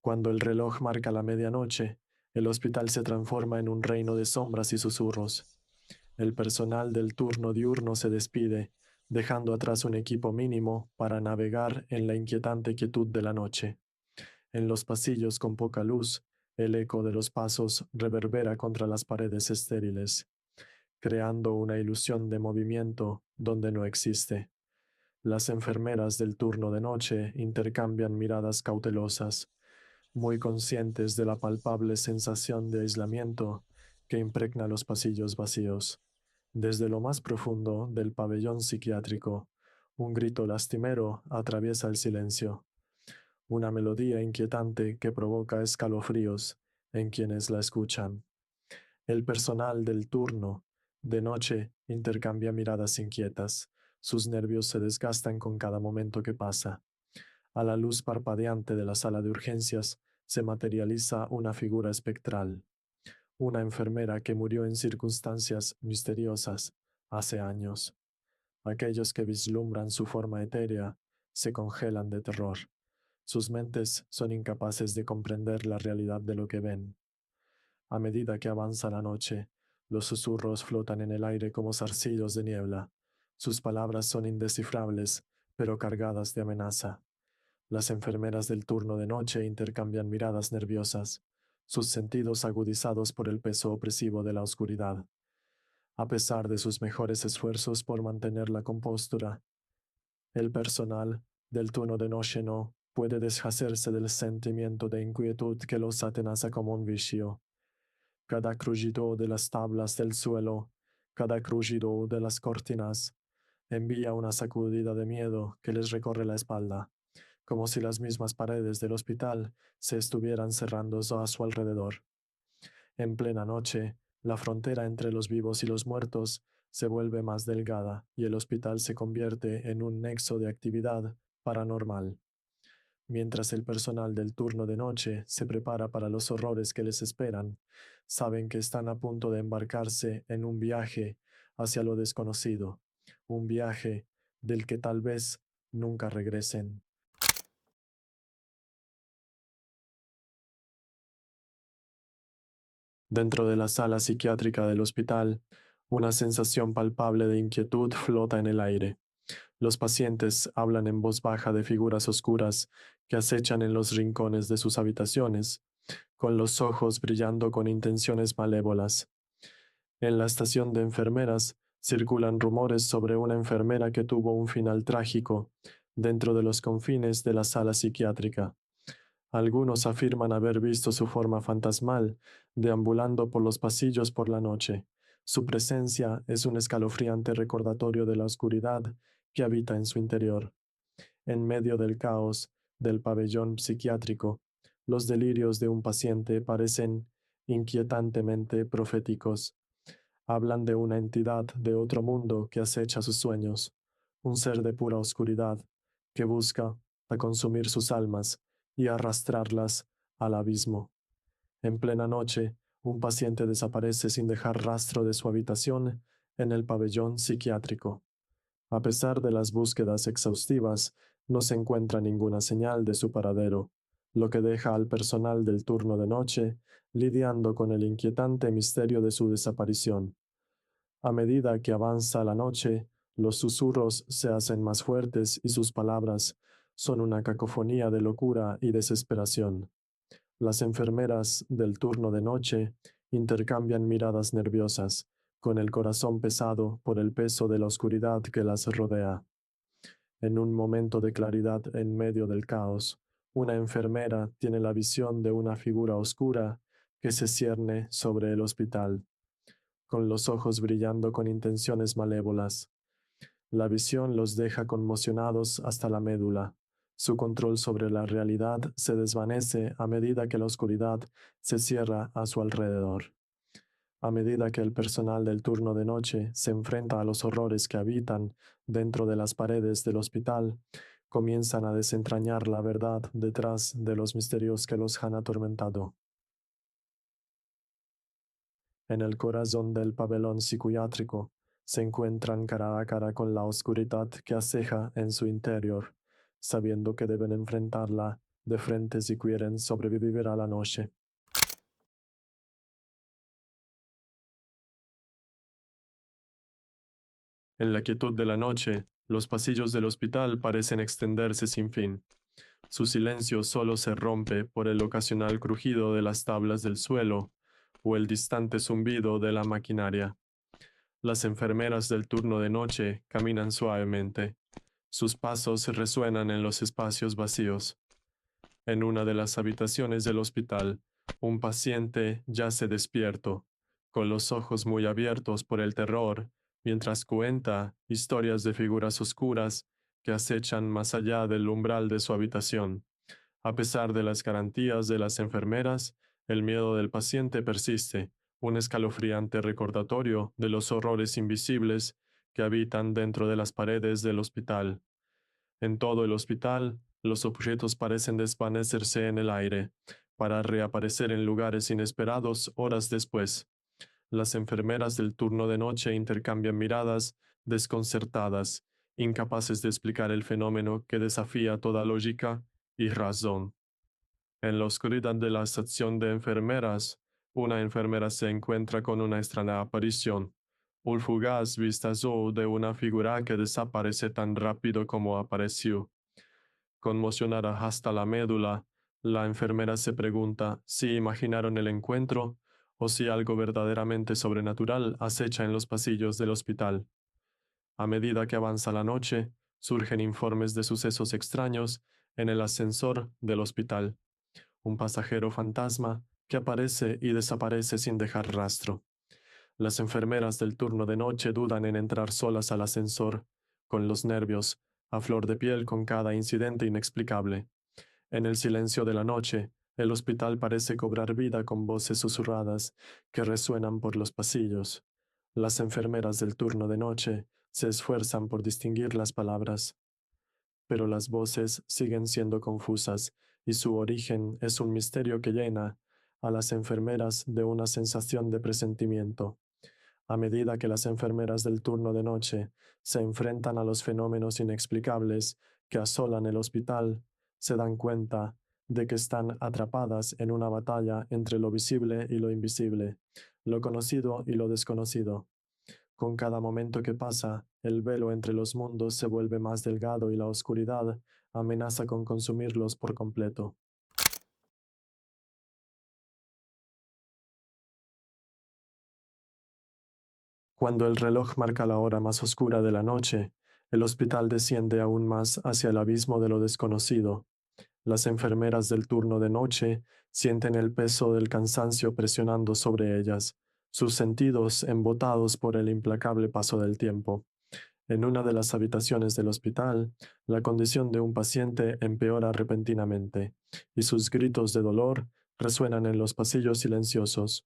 Cuando el reloj marca la medianoche, el hospital se transforma en un reino de sombras y susurros. El personal del turno diurno se despide, dejando atrás un equipo mínimo para navegar en la inquietante quietud de la noche. En los pasillos con poca luz, el eco de los pasos reverbera contra las paredes estériles, creando una ilusión de movimiento donde no existe. Las enfermeras del turno de noche intercambian miradas cautelosas, muy conscientes de la palpable sensación de aislamiento que impregna los pasillos vacíos. Desde lo más profundo del pabellón psiquiátrico, un grito lastimero atraviesa el silencio, una melodía inquietante que provoca escalofríos en quienes la escuchan. El personal del turno de noche intercambia miradas inquietas. Sus nervios se desgastan con cada momento que pasa. A la luz parpadeante de la sala de urgencias se materializa una figura espectral, una enfermera que murió en circunstancias misteriosas hace años. Aquellos que vislumbran su forma etérea se congelan de terror. Sus mentes son incapaces de comprender la realidad de lo que ven. A medida que avanza la noche, los susurros flotan en el aire como zarcillos de niebla. Sus palabras son indescifrables, pero cargadas de amenaza. Las enfermeras del turno de noche intercambian miradas nerviosas, sus sentidos agudizados por el peso opresivo de la oscuridad. A pesar de sus mejores esfuerzos por mantener la compostura, el personal del turno de noche no puede deshacerse del sentimiento de inquietud que los atenaza como un vicio. Cada crujido de las tablas del suelo, cada crujido de las cortinas, envía una sacudida de miedo que les recorre la espalda, como si las mismas paredes del hospital se estuvieran cerrando a su alrededor. En plena noche, la frontera entre los vivos y los muertos se vuelve más delgada y el hospital se convierte en un nexo de actividad paranormal. Mientras el personal del turno de noche se prepara para los horrores que les esperan, saben que están a punto de embarcarse en un viaje hacia lo desconocido, un viaje del que tal vez nunca regresen. Dentro de la sala psiquiátrica del hospital, una sensación palpable de inquietud flota en el aire. Los pacientes hablan en voz baja de figuras oscuras que acechan en los rincones de sus habitaciones, con los ojos brillando con intenciones malévolas. En la estación de enfermeras circulan rumores sobre una enfermera que tuvo un final trágico dentro de los confines de la sala psiquiátrica. Algunos afirman haber visto su forma fantasmal deambulando por los pasillos por la noche. Su presencia es un escalofriante recordatorio de la oscuridad que habita en su interior. En medio del caos del pabellón psiquiátrico, los delirios de un paciente parecen inquietantemente proféticos. Hablan de una entidad de otro mundo que acecha sus sueños, un ser de pura oscuridad que busca a consumir sus almas y arrastrarlas al abismo. En plena noche, un paciente desaparece sin dejar rastro de su habitación en el pabellón psiquiátrico. A pesar de las búsquedas exhaustivas, no se encuentra ninguna señal de su paradero, lo que deja al personal del turno de noche lidiando con el inquietante misterio de su desaparición. A medida que avanza la noche, los susurros se hacen más fuertes y sus palabras son una cacofonía de locura y desesperación. Las enfermeras del turno de noche intercambian miradas nerviosas, con el corazón pesado por el peso de la oscuridad que las rodea. En un momento de claridad en medio del caos, una enfermera tiene la visión de una figura oscura que se cierne sobre el hospital, con los ojos brillando con intenciones malévolas. La visión los deja conmocionados hasta la médula. Su control sobre la realidad se desvanece a medida que la oscuridad se cierra a su alrededor. A medida que el personal del turno de noche se enfrenta a los horrores que habitan dentro de las paredes del hospital, comienzan a desentrañar la verdad detrás de los misterios que los han atormentado. En el corazón del pabellón psiquiátrico se encuentran cara a cara con la oscuridad que aceja en su interior, sabiendo que deben enfrentarla de frente si quieren sobrevivir a la noche. En la quietud de la noche, los pasillos del hospital parecen extenderse sin fin. Su silencio solo se rompe por el ocasional crujido de las tablas del suelo o el distante zumbido de la maquinaria. Las enfermeras del turno de noche caminan suavemente. Sus pasos resuenan en los espacios vacíos. En una de las habitaciones del hospital, un paciente yace despierto, con los ojos muy abiertos por el terror, mientras cuenta historias de figuras oscuras que acechan más allá del umbral de su habitación. A pesar de las garantías de las enfermeras, el miedo del paciente persiste, un escalofriante recordatorio de los horrores invisibles que habitan dentro de las paredes del hospital. En todo el hospital, los objetos parecen desvanecerse en el aire, para reaparecer en lugares inesperados horas después. Las enfermeras del turno de noche intercambian miradas desconcertadas, incapaces de explicar el fenómeno que desafía toda lógica y razón. En la oscuridad de la estación de enfermeras, una enfermera se encuentra con una extraña aparición, un fugaz vistazo de una figura que desaparece tan rápido como apareció. Conmocionada hasta la médula, la enfermera se pregunta si imaginaron el encuentro o si algo verdaderamente sobrenatural acecha en los pasillos del hospital. A medida que avanza la noche, surgen informes de sucesos extraños en el ascensor del hospital. Un pasajero fantasma que aparece y desaparece sin dejar rastro. Las enfermeras del turno de noche dudan en entrar solas al ascensor, con los nervios a flor de piel con cada incidente inexplicable. En el silencio de la noche, el hospital parece cobrar vida con voces susurradas que resuenan por los pasillos. Las enfermeras del turno de noche se esfuerzan por distinguir las palabras, pero las voces siguen siendo confusas y su origen es un misterio que llena a las enfermeras de una sensación de presentimiento. A medida que las enfermeras del turno de noche se enfrentan a los fenómenos inexplicables que asolan el hospital, se dan cuenta de que están atrapadas en una batalla entre lo visible y lo invisible, lo conocido y lo desconocido. Con cada momento que pasa, el velo entre los mundos se vuelve más delgado y la oscuridad amenaza con consumirlos por completo. Cuando el reloj marca la hora más oscura de la noche, el hospital desciende aún más hacia el abismo de lo desconocido. Las enfermeras del turno de noche sienten el peso del cansancio presionando sobre ellas, sus sentidos embotados por el implacable paso del tiempo. En una de las habitaciones del hospital, la condición de un paciente empeora repentinamente, y sus gritos de dolor resuenan en los pasillos silenciosos.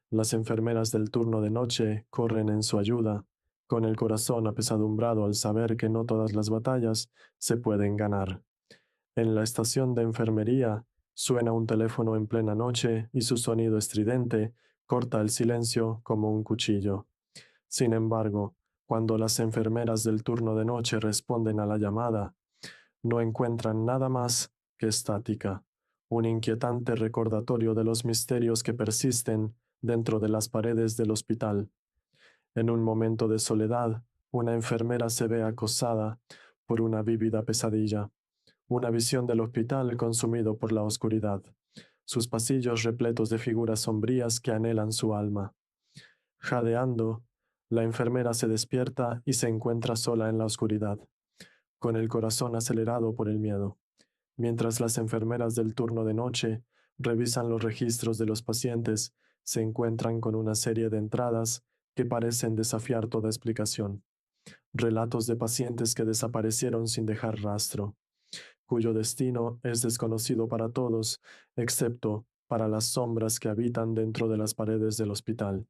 Las enfermeras del turno de noche corren en su ayuda, con el corazón apesadumbrado al saber que no todas las batallas se pueden ganar. En la estación de enfermería suena un teléfono en plena noche y su sonido estridente corta el silencio como un cuchillo. Sin embargo, cuando las enfermeras del turno de noche responden a la llamada, no encuentran nada más que estática, un inquietante recordatorio de los misterios que persisten dentro de las paredes del hospital. En un momento de soledad, una enfermera se ve acosada por una vívida pesadilla, una visión del hospital consumido por la oscuridad, sus pasillos repletos de figuras sombrías que anhelan su alma. Jadeando, la enfermera se despierta y se encuentra sola en la oscuridad, con el corazón acelerado por el miedo, mientras las enfermeras del turno de noche revisan los registros de los pacientes, se encuentran con una serie de entradas que parecen desafiar toda explicación. Relatos de pacientes que desaparecieron sin dejar rastro, cuyo destino es desconocido para todos, excepto para las sombras que habitan dentro de las paredes del hospital.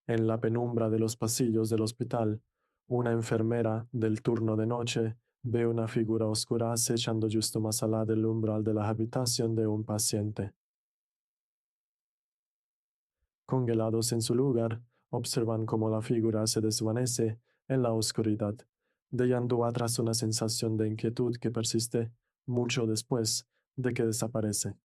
En la penumbra de los pasillos del hospital, una enfermera del turno de noche ve una figura oscura acechando justo más allá del umbral de la habitación de un paciente. Congelados en su lugar, observan cómo la figura se desvanece en la oscuridad, dejando atrás una sensación de inquietud que persiste mucho después de que desaparece.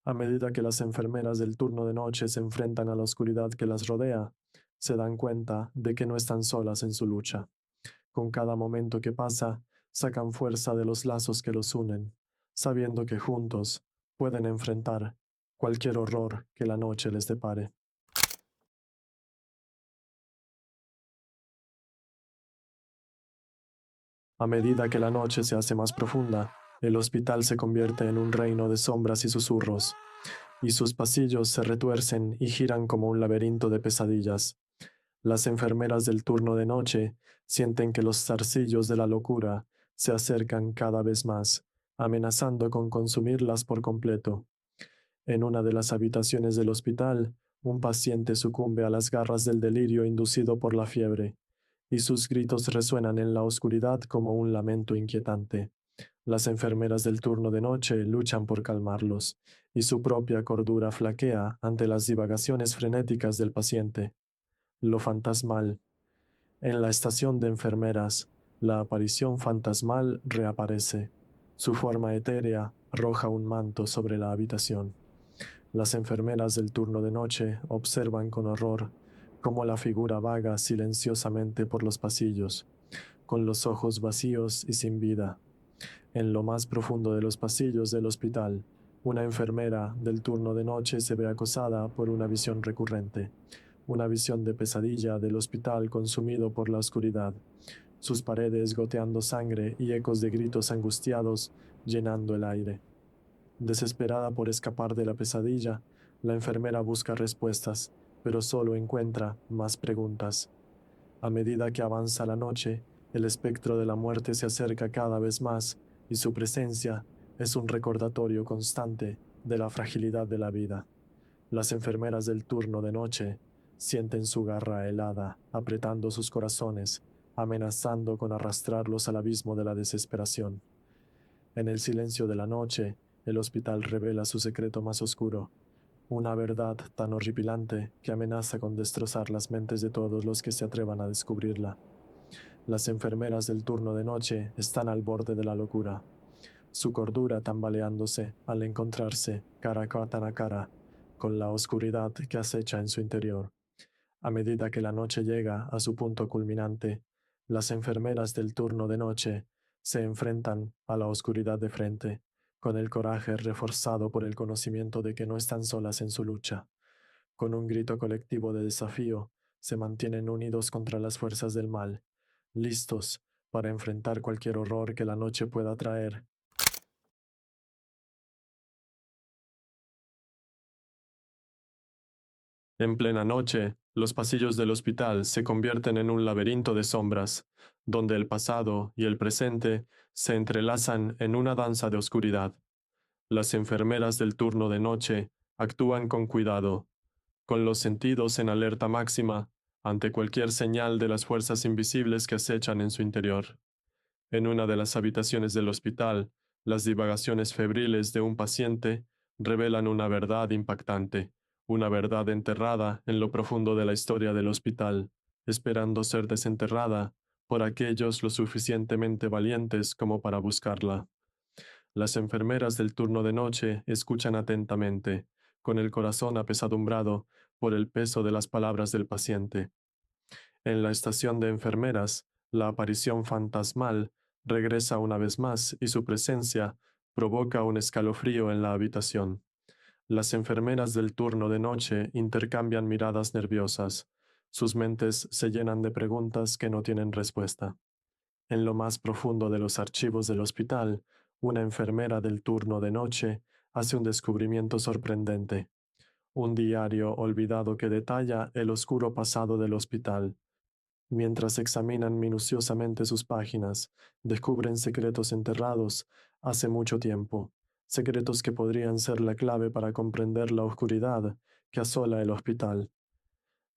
A medida que las enfermeras del turno de noche se enfrentan a la oscuridad que las rodea, se dan cuenta de que no están solas en su lucha. Con cada momento que pasa, sacan fuerza de los lazos que los unen, sabiendo que juntos pueden enfrentar cualquier horror que la noche les depare. A medida que la noche se hace más profunda, el hospital se convierte en un reino de sombras y susurros, y sus pasillos se retuercen y giran como un laberinto de pesadillas. Las enfermeras del turno de noche sienten que los zarcillos de la locura se acercan cada vez más, amenazando con consumirlas por completo. En una de las habitaciones del hospital, un paciente sucumbe a las garras del delirio inducido por la fiebre, y sus gritos resuenan en la oscuridad como un lamento inquietante. Las enfermeras del turno de noche luchan por calmarlos, y su propia cordura flaquea ante las divagaciones frenéticas del paciente. Lo fantasmal. En la estación de enfermeras, la aparición fantasmal reaparece. Su forma etérea arroja un manto sobre la habitación. Las enfermeras del turno de noche observan con horror cómo la figura vaga silenciosamente por los pasillos, con los ojos vacíos y sin vida. En lo más profundo de los pasillos del hospital, una enfermera del turno de noche se ve acosada por una visión recurrente, una visión de pesadilla del hospital consumido por la oscuridad, sus paredes goteando sangre y ecos de gritos angustiados llenando el aire. Desesperada por escapar de la pesadilla, la enfermera busca respuestas, pero solo encuentra más preguntas. A medida que avanza la noche, el espectro de la muerte se acerca cada vez más y su presencia es un recordatorio constante de la fragilidad de la vida. Las enfermeras del turno de noche sienten su garra helada apretando sus corazones, amenazando con arrastrarlos al abismo de la desesperación. En el silencio de la noche, el hospital revela su secreto más oscuro, una verdad tan horripilante que amenaza con destrozar las mentes de todos los que se atrevan a descubrirla. Las enfermeras del turno de noche están al borde de la locura, su cordura tambaleándose al encontrarse tan a cara con la oscuridad que acecha en su interior. A medida que la noche llega a su punto culminante, las enfermeras del turno de noche se enfrentan a la oscuridad de frente, con el coraje reforzado por el conocimiento de que no están solas en su lucha. Con un grito colectivo de desafío, se mantienen unidos contra las fuerzas del mal, listos para enfrentar cualquier horror que la noche pueda traer. En plena noche, los pasillos del hospital se convierten en un laberinto de sombras, donde el pasado y el presente se entrelazan en una danza de oscuridad. Las enfermeras del turno de noche actúan con cuidado, con los sentidos en alerta máxima ante cualquier señal de las fuerzas invisibles que acechan en su interior. En una de las habitaciones del hospital, las divagaciones febriles de un paciente revelan una verdad impactante, una verdad enterrada en lo profundo de la historia del hospital, esperando ser desenterrada por aquellos lo suficientemente valientes como para buscarla. Las enfermeras del turno de noche escuchan atentamente, con el corazón apesadumbrado por el peso de las palabras del paciente. En la estación de enfermeras, la aparición fantasmal regresa una vez más y su presencia provoca un escalofrío en la habitación. Las enfermeras del turno de noche intercambian miradas nerviosas. Sus mentes se llenan de preguntas que no tienen respuesta. En lo más profundo de los archivos del hospital, una enfermera del turno de noche hace un descubrimiento sorprendente. Un diario olvidado que detalla el oscuro pasado del hospital. Mientras examinan minuciosamente sus páginas, descubren secretos enterrados hace mucho tiempo, secretos que podrían ser la clave para comprender la oscuridad que asola el hospital.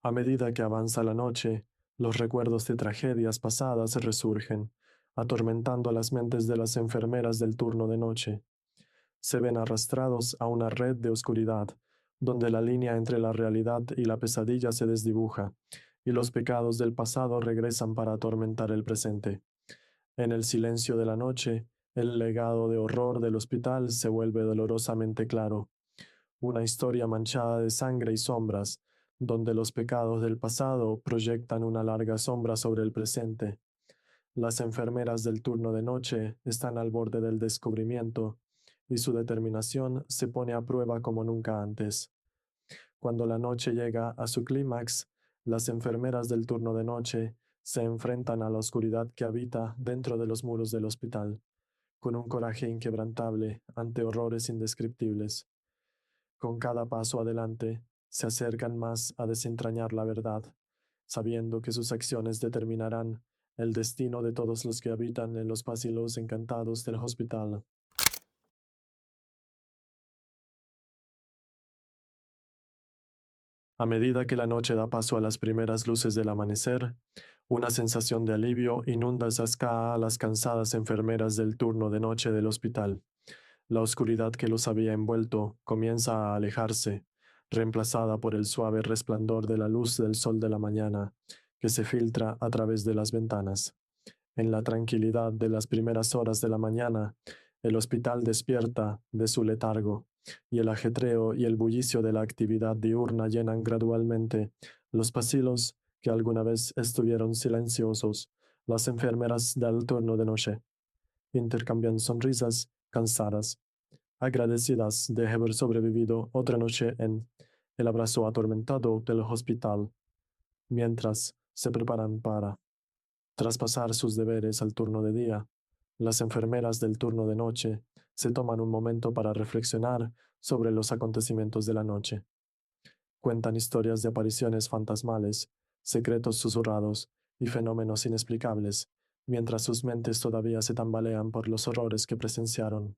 A medida que avanza la noche, los recuerdos de tragedias pasadas resurgen, atormentando las mentes de las enfermeras del turno de noche. Se ven arrastrados a una red de oscuridad, donde la línea entre la realidad y la pesadilla se desdibuja, y los pecados del pasado regresan para atormentar el presente. En el silencio de la noche, El legado de horror del hospital se vuelve dolorosamente claro, una historia manchada de sangre y sombras, donde los pecados del pasado proyectan una larga sombra sobre el presente. Las enfermeras del turno de noche están al borde del descubrimiento y su determinación se pone a prueba como nunca antes. Cuando la noche llega a su clímax, las enfermeras del turno de noche se enfrentan a la oscuridad que habita dentro de los muros del hospital, con un coraje inquebrantable ante horrores indescriptibles. Con cada paso adelante, se acercan más a desentrañar la verdad, sabiendo que sus acciones determinarán el destino de todos los que habitan en los pasillos encantados del hospital. A medida que la noche da paso a las primeras luces del amanecer, una sensación de alivio inunda a las cansadas enfermeras del turno de noche del hospital. La oscuridad que los había envuelto comienza a alejarse, reemplazada por el suave resplandor de la luz del sol de la mañana, que se filtra a través de las ventanas. En la tranquilidad de las primeras horas de la mañana, el hospital despierta de su letargo, y el ajetreo y el bullicio de la actividad diurna llenan gradualmente los pasillos que alguna vez estuvieron silenciosos. Las enfermeras del turno de noche intercambian sonrisas cansadas, agradecidas de haber sobrevivido otra noche en el abrazo atormentado del hospital, mientras se preparan para traspasar sus deberes al turno de día. Las enfermeras del turno de noche se toman un momento para reflexionar sobre los acontecimientos de la noche. Cuentan historias de apariciones fantasmales, secretos susurrados y fenómenos inexplicables, mientras sus mentes todavía se tambalean por los horrores que presenciaron.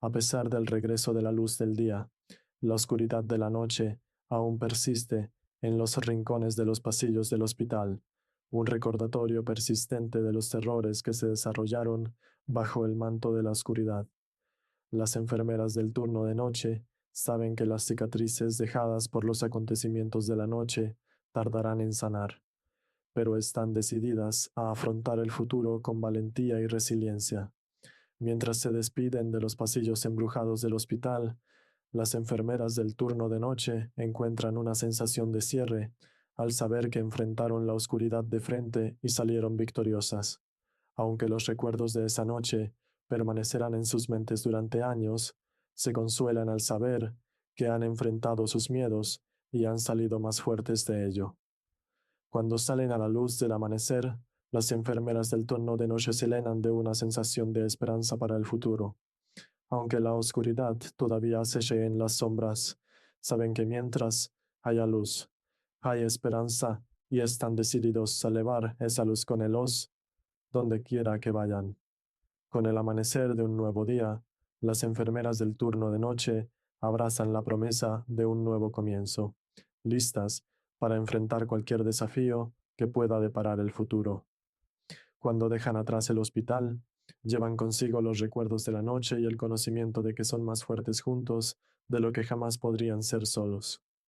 A pesar del regreso de la luz del día, la oscuridad de la noche aún persiste en los rincones de los pasillos del hospital, un recordatorio persistente de los terrores que se desarrollaron bajo el manto de la oscuridad. Las enfermeras del turno de noche saben que las cicatrices dejadas por los acontecimientos de la noche tardarán en sanar, pero están decididas a afrontar el futuro con valentía y resiliencia. Mientras se despiden de los pasillos embrujados del hospital, las enfermeras del turno de noche encuentran una sensación de cierre al saber que enfrentaron la oscuridad de frente y salieron victoriosas. Aunque los recuerdos de esa noche permanecerán en sus mentes durante años, se consuelan al saber que han enfrentado sus miedos y han salido más fuertes de ello. Cuando salen a la luz del amanecer, las enfermeras del turno de noche se llenan de una sensación de esperanza para el futuro. Aunque la oscuridad todavía aceche en las sombras, saben que mientras haya luz, hay esperanza y están decididos a llevar esa luz con ellos donde quiera que vayan. Con el amanecer de un nuevo día, las enfermeras del turno de noche abrazan la promesa de un nuevo comienzo, listas para enfrentar cualquier desafío que pueda deparar el futuro. Cuando dejan atrás el hospital, llevan consigo los recuerdos de la noche y el conocimiento de que son más fuertes juntos de lo que jamás podrían ser solos.